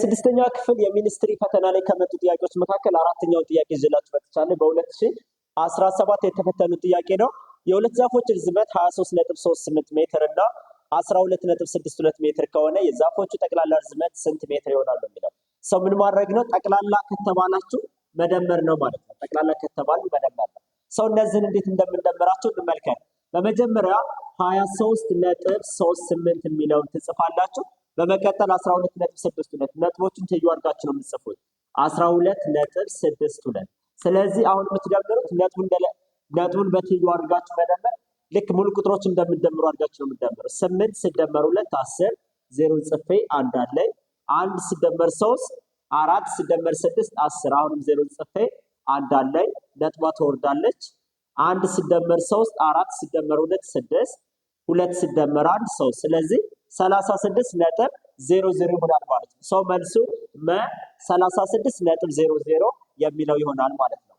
የስድስተኛ ክፍል የሚኒስትሪ ፈተና ላይ ከመጡ ጥያቄዎች መካከል አራተኛውን ጥያቄ ይዤላችሁ መጥቻለሁ። በ2017 የተፈተኑ ጥያቄ ነው። የሁለት ዛፎች ርዝመት 23.38 ሜትር እና 12.62 ሜትር ከሆነ የዛፎቹ ጠቅላላ ርዝመት ስንት ሜትር ይሆናል የሚለው ሰው ምን ማድረግ ነው? ጠቅላላ ከተባላችሁ መደመር ነው ማለት ነው። ጠቅላላ ከተባሉ መደመር ነው። ሰው እነዚህን እንዴት እንደምንደምራቸው እንመልከት። በመጀመሪያ 23.38 የሚለውን ትጽፋላችሁ። በመቀጠል 12.62 ነጥቦችን ትይዩ አድርጋችሁ ነው የምትጽፉት። 12.62 ስለዚህ አሁን የምትደምሩት ነጥቡን በትይዩ አድርጋችሁ መደመር ልክ ሙሉ ቁጥሮች እንደምትደምሩ አድርጋችሁ ነው የምትደምሩት። 8 ሲደመር 2 10 0 ጽፌ አንድ አለኝ። 1 ሲደመር 3 4 ሲደመር 6 10 አሁንም 0 ጽፌ አንድ አለኝ። ነጥቧ ትወርዳለች። 1 ሲደመር 3 4 ሲደመር 2 6 2 ሲደመር 1 3 ስለዚህ 36.00 ይሆናል ማለት ነው። ሰው መልሱ 36.00 የሚለው ይሆናል ማለት ነው።